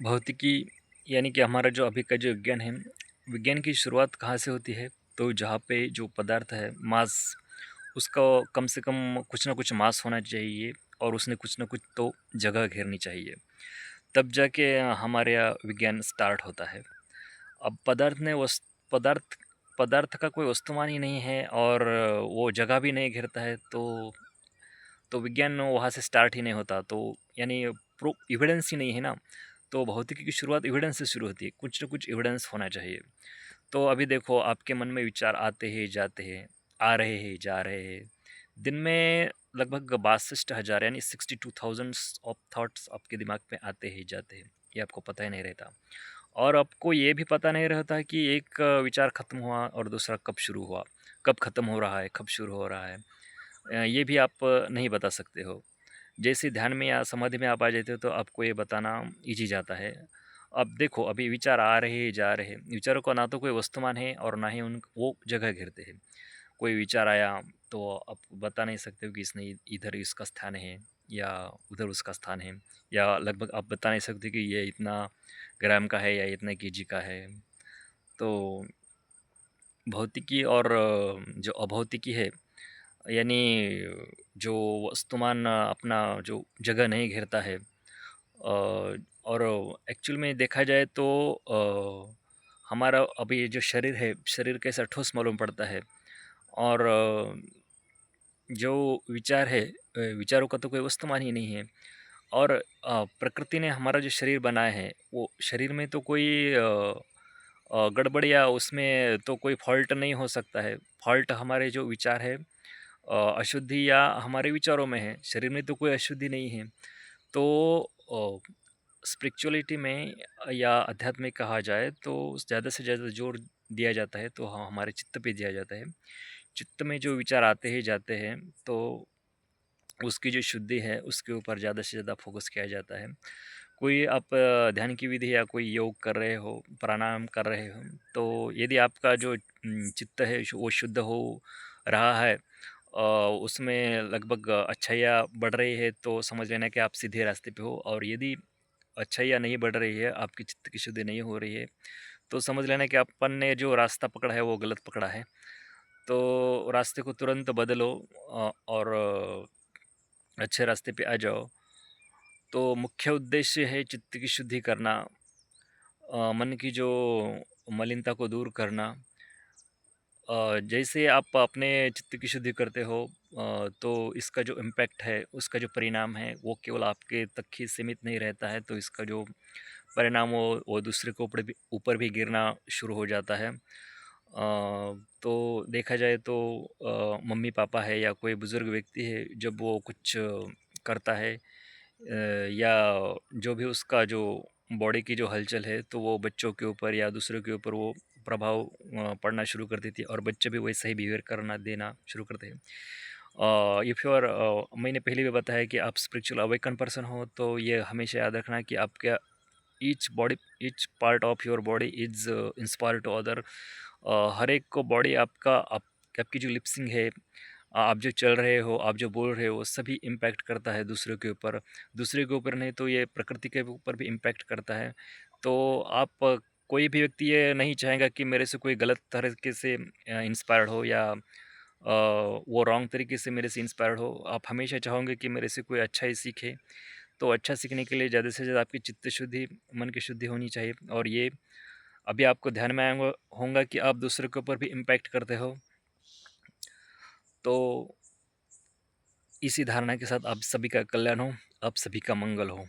भौतिकी यानी कि हमारा जो अभी का जो विज्ञान है, विज्ञान की शुरुआत कहाँ से होती है? तो जहाँ पे जो पदार्थ है, मास, उसका कम से कम कुछ ना कुछ मास होना चाहिए और उसने कुछ ना कुछ तो जगह घेरनी चाहिए। तब जाके हमारे यहाँ विज्ञान स्टार्ट होता है। अब पदार्थ पदार्थ का कोई वस्तुमान ही नहीं है और वो जगह भी नहीं घेरता है, तो विज्ञान वहाँ से स्टार्ट ही नहीं होता। तो यानी प्रूफ एविडेंस ही नहीं है ना। तो भौतिकी की शुरुआत एविडेंस से शुरू होती है, कुछ ना कुछ एविडेंस होना चाहिए। तो अभी देखो, आपके मन में विचार आते हैं जाते हैं, आ रहे हैं जा रहे हैं। दिन में लगभग 62,000 यानी 62,000 ऑफ थॉट्स आपके दिमाग में आते हैं जाते हैं। ये आपको पता ही नहीं रहता। और आपको ये भी पता नहीं रहता कि एक विचार खत्म हुआ और दूसरा कब शुरू हुआ, कब खत्म हो रहा है, कब शुरू हो रहा है। ये भी आप नहीं बता सकते हो। जैसे ध्यान में या समाधि में आप आ जाते हो तो आपको ये बताना ईज़ी जाता है। अब देखो, अभी विचार आ रहे हैं, जा रहे हैं। विचारों का ना तो कोई वस्तुमान है और ना ही उन वो जगह घेरते हैं। कोई विचार आया तो आप बता नहीं सकते हो कि इसने इधर इसका स्थान है या उधर उसका स्थान है, या लगभग आप बता नहीं सकते कि ये इतना ग्राम का है या इतने केजी का है। तो भौतिकी और जो अभौतिकी है, यानी जो वस्तुमान अपना जो जगह नहीं घेरता है, और एक्चुअल में देखा जाए तो हमारा अभी ये जो शरीर है, शरीर कैसा ठोस मालूम पड़ता है। और जो विचार है, विचारों का तो कोई वस्तुमान ही नहीं है। और प्रकृति ने हमारा जो शरीर बनाया है, वो शरीर में तो कोई गड़बड़ या उसमें तो कोई फॉल्ट नहीं हो सकता है। फॉल्ट हमारे जो विचार है, अशुद्धि या हमारे विचारों में है। शरीर में तो कोई अशुद्धि नहीं है। तो स्पिरिचुअलिटी में या अध्यात्म में कहा जाए तो ज़्यादा से ज़्यादा जोर दिया जाता है, तो हाँ, हमारे चित्त पे दिया जाता है। चित्त में जो विचार आते हैं जाते हैं, तो उसकी जो शुद्धि है उसके ऊपर ज़्यादा से ज़्यादा फोकस किया जाता है। कोई आप ध्यान की विधि या कोई योग कर रहे हो, प्राणायाम कर रहे हो, तो यदि आपका जो चित्त है वो शुद्ध हो रहा है, उसमें लगभग अच्छाइयाँ बढ़ रही है, तो समझ लेना कि आप सीधे रास्ते पे हो। और यदि अच्छाइयाँ नहीं बढ़ रही है, आपकी चित्त की शुद्धि नहीं हो रही है, तो समझ लेना कि अपन ने जो रास्ता पकड़ा है वो गलत पकड़ा है। तो रास्ते को तुरंत बदलो और अच्छे रास्ते पे आ जाओ। तो मुख्य उद्देश्य है चित्त की शुद्धि करना, मन की जो मलिनता को दूर करना। जैसे आप अपने चित्त की शुद्धि करते हो, तो इसका जो इम्पैक्ट है, उसका जो परिणाम है, वो केवल आपके तक ही सीमित नहीं रहता है। तो इसका जो परिणाम वो दूसरे के ऊपर भी गिरना शुरू हो जाता है। तो देखा जाए तो मम्मी पापा है या कोई बुज़ुर्ग व्यक्ति है, जब वो कुछ करता है, या जो भी उसका जो बॉडी की जो हलचल है, तो वो बच्चों के ऊपर या दूसरों के ऊपर वो प्रभाव पड़ना शुरू कर देती है और बच्चे भी वैसा ही बिहेवियर करना देना शुरू करते हैं। इफ़ यू आर मैंने पहले भी बताया कि आप स्पिरिचुअल अवेकन पर्सन हो, तो ये हमेशा याद रखना कि आपका each part of your body is inspire to other. हर एक को बॉडी आपकी जो लिपसिंग है, आप जो चल रहे हो, आप जो बोल रहे हो, वो सभी इम्पैक्ट करता है दूसरों के ऊपर। दूसरे के ऊपर नहीं तो ये प्रकृति के ऊपर भी इम्पैक्ट करता है। तो आप कोई भी व्यक्ति ये नहीं चाहेगा कि मेरे से कोई गलत तरीके से इंस्पायर्ड हो, या वो रॉन्ग तरीके से मेरे से इंस्पायर्ड हो। आप हमेशा चाहोगे कि मेरे से कोई अच्छा ही सीखे। तो अच्छा सीखने के लिए ज़्यादा से ज़्यादा आपकी चित्त शुद्धि, मन की शुद्धि होनी चाहिए। और ये अभी आपको ध्यान में आएगा होगा कि आप दूसरों के ऊपर भी इम्पैक्ट करते हो। तो इसी धारणा के साथ आप सभी का कल्याण हो, आप सभी का मंगल हो।